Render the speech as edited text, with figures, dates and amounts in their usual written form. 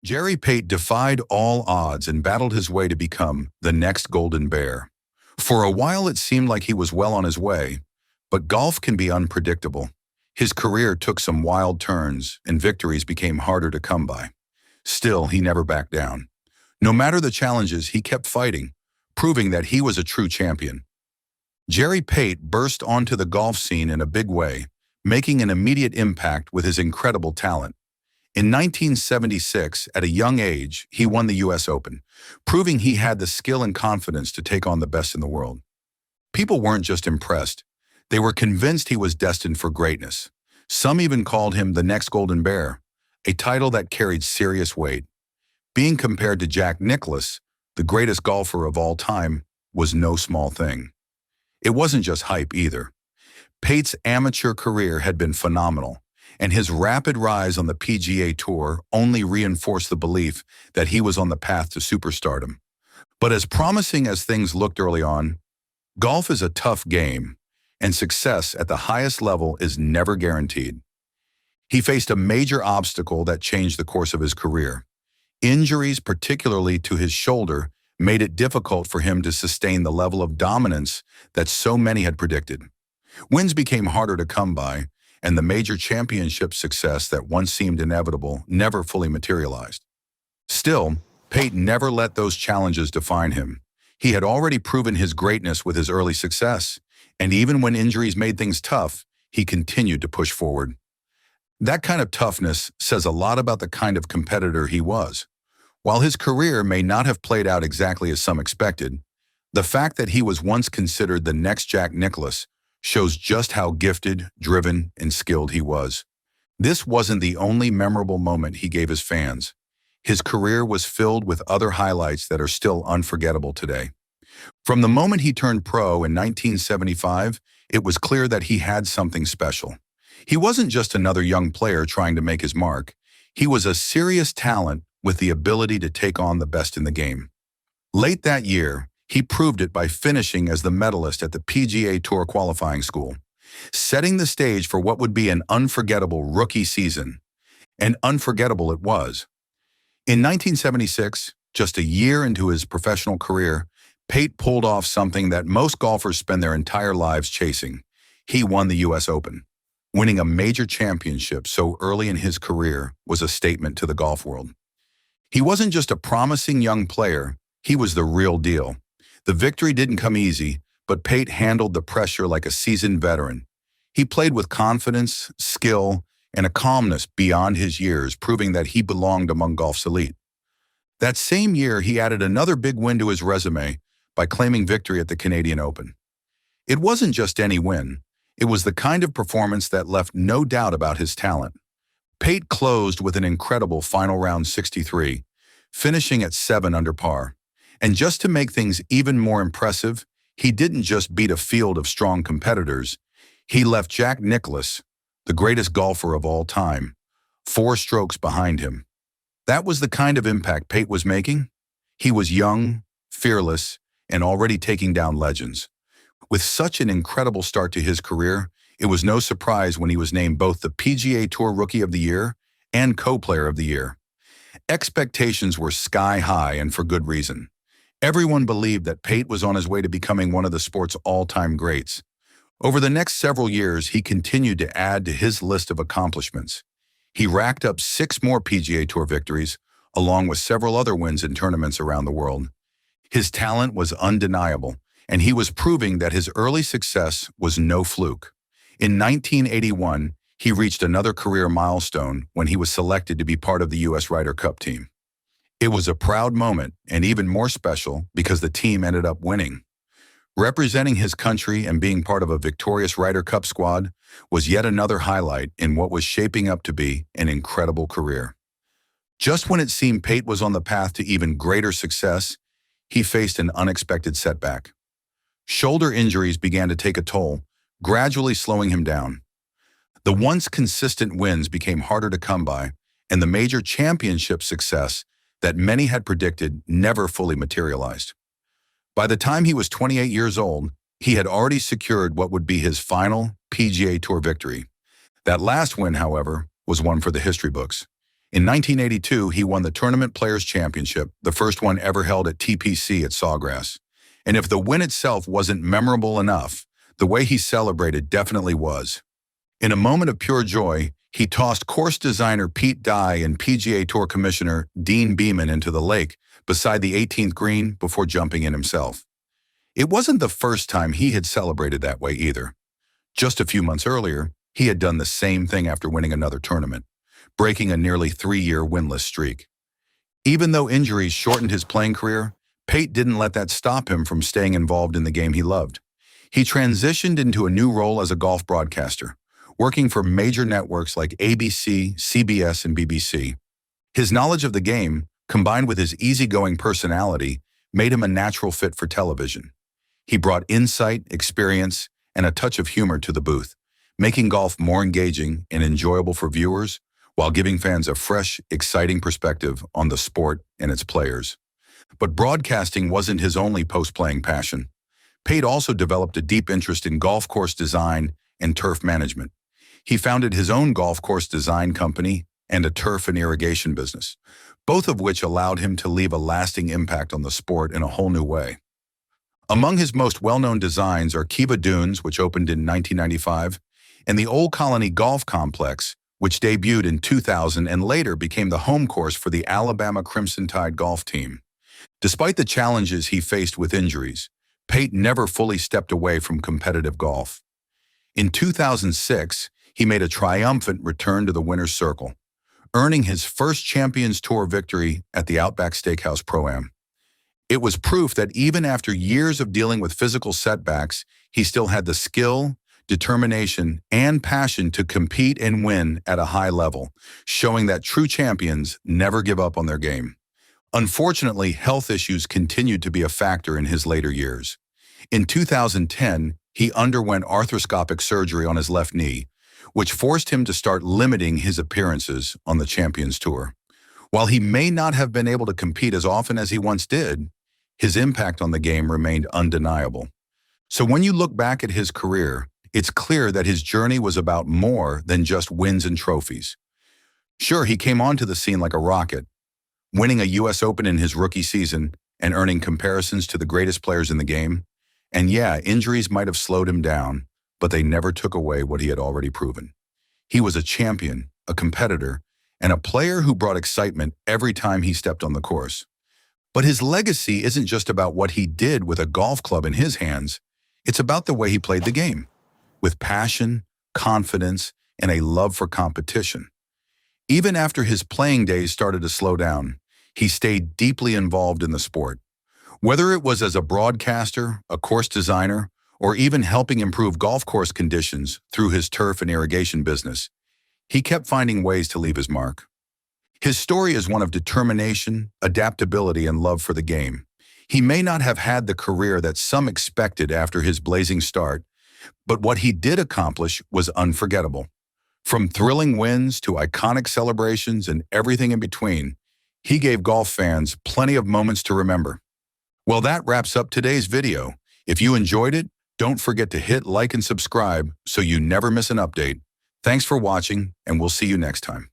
Pate defied all odds and battled his way to become the next Golden Bear. For a while it seemed like he was well on his way, but golf can be unpredictable. His career took some wild turns and victories became harder to come by. Still, he never backed down. No matter the challenges, he kept fighting, proving that he was a true champion. Pate burst onto the golf scene in a big way, making an immediate impact with his incredible talent. In 1976, at a young age, he won the U.S. Open, proving he had the skill and confidence to take on the best in the world. People weren't just impressed. They were convinced he was destined for greatness. Some even called him the next Golden Bear, a title that carried serious weight. Being compared to Jack Nicklaus, the greatest golfer of all time, was no small thing. It wasn't just hype either. Pate's amateur career had been phenomenal, and his rapid rise on the PGA Tour only reinforced the belief that he was on the path to superstardom. But as promising as things looked early on, golf is a tough game, and success at the highest level is never guaranteed. He faced a major obstacle that changed the course of his career. Injuries, particularly to his shoulder, made it difficult for him to sustain the level of dominance that so many had predicted. Wins became harder to come by, and the major championship success that once seemed inevitable never fully materialized. Still, Pate never let those challenges define him. He had already proven his greatness with his early success, and even when injuries made things tough, he continued to push forward. That kind of toughness says a lot about the kind of competitor he was. While his career may not have played out exactly as some expected, the fact that he was once considered the next Jack Nicklaus shows just how gifted, driven, and skilled he was. This wasn't the only memorable moment he gave his fans. His career was filled with other highlights that are still unforgettable today. From the moment he turned pro in 1975, it was clear that he had something special. He wasn't just another young player trying to make his mark. He was a serious talent with the ability to take on the best in the game. Late that year, he proved it by finishing as the medalist at the PGA Tour qualifying school, setting the stage for what would be an unforgettable rookie season. And unforgettable it was. In 1976, just a year into his professional career, Pate pulled off something that most golfers spend their entire lives chasing. He won the U.S. Open. Winning a major championship so early in his career was a statement to the golf world. He wasn't just a promising young player, he was the real deal. The victory didn't come easy, but Pate handled the pressure like a seasoned veteran. He played with confidence, skill, and a calmness beyond his years, proving that he belonged among golf's elite. That same year, he added another big win to his resume by claiming victory at the Canadian Open. It wasn't just any win. It was the kind of performance that left no doubt about his talent. Pate closed with an incredible final round 63, finishing at 7 under par. And just to make things even more impressive, he didn't just beat a field of strong competitors. He left Jack Nicklaus, the greatest golfer of all time, 4 strokes behind him. That was the kind of impact Pate was making. He was young, fearless, and already taking down legends. With such an incredible start to his career, it was no surprise when he was named both the PGA Tour Rookie of the Year and Co-Player of the Year. Expectations were sky high, and for good reason. Everyone believed that Pate was on his way to becoming one of the sport's all-time greats. Over the next several years, he continued to add to his list of accomplishments. He racked up 6 more PGA Tour victories, along with several other wins in tournaments around the world. His talent was undeniable, and he was proving that his early success was no fluke. In 1981, he reached another career milestone when he was selected to be part of the U.S. Ryder Cup team. It was a proud moment, and even more special because the team ended up winning. Representing his country and being part of a victorious Ryder Cup squad was yet another highlight in what was shaping up to be an incredible career. Just when it seemed Pate was on the path to even greater success, he faced an unexpected setback. Shoulder injuries began to take a toll, gradually slowing him down. The once consistent wins became harder to come by, and the major championship success that many had predicted never fully materialized. By the time he was 28 years old, he had already secured what would be his final PGA Tour victory. That last win, however, was one for the history books. In 1982, he won the Tournament Players' Championship, the first one ever held at TPC at Sawgrass. And if the win itself wasn't memorable enough, the way he celebrated definitely was. In a moment of pure joy, he tossed course designer Pete Dye and PGA Tour Commissioner Dean Beeman into the lake beside the 18th green before jumping in himself. It wasn't the first time he had celebrated that way either. Just a few months earlier, he had done the same thing after winning another tournament, breaking a nearly 3-year winless streak. Even though injuries shortened his playing career, Pate didn't let that stop him from staying involved in the game he loved. He transitioned into a new role as a golf broadcaster, working for major networks like ABC, CBS, and BBC. His knowledge of the game, combined with his easygoing personality, made him a natural fit for television. He brought insight, experience, and a touch of humor to the booth, making golf more engaging and enjoyable for viewers, while giving fans a fresh, exciting perspective on the sport and its players. But broadcasting wasn't his only post-playing passion. Pate also developed a deep interest in golf course design and turf management. He founded his own golf course design company and a turf and irrigation business, both of which allowed him to leave a lasting impact on the sport in a whole new way. Among his most well-known designs are Kiva Dunes, which opened in 1995, and the Old Colony Golf Complex, which debuted in 2000 and later became the home course for the Alabama Crimson Tide golf team. Despite the challenges he faced with injuries, Pate never fully stepped away from competitive golf. In 2006, he made a triumphant return to the winner's circle, earning his first Champions Tour victory at the Outback Steakhouse Pro-Am. It was proof that even after years of dealing with physical setbacks, he still had the skill, determination, and passion to compete and win at a high level, showing that true champions never give up on their game. Unfortunately, health issues continued to be a factor in his later years. In 2010, he underwent arthroscopic surgery on his left knee, which forced him to start limiting his appearances on the Champions Tour. While he may not have been able to compete as often as he once did, his impact on the game remained undeniable. So when you look back at his career, it's clear that his journey was about more than just wins and trophies. Sure, he came onto the scene like a rocket, winning a U.S. Open in his rookie season and earning comparisons to the greatest players in the game. And yeah, injuries might have slowed him down, but they never took away what he had already proven. He was a champion, a competitor, and a player who brought excitement every time he stepped on the course. But his legacy isn't just about what he did with a golf club in his hands. It's about the way he played the game, with passion, confidence, and a love for competition. Even after his playing days started to slow down, he stayed deeply involved in the sport. Whether it was as a broadcaster, a course designer, or even helping improve golf course conditions through his turf and irrigation business, he kept finding ways to leave his mark. His story is one of determination, adaptability, and love for the game. He may not have had the career that some expected after his blazing start, but what he did accomplish was unforgettable. From thrilling wins to iconic celebrations and everything in between, he gave golf fans plenty of moments to remember. Well, that wraps up today's video. If you enjoyed it, don't forget to hit like and subscribe so you never miss an update. Thanks for watching, and we'll see you next time.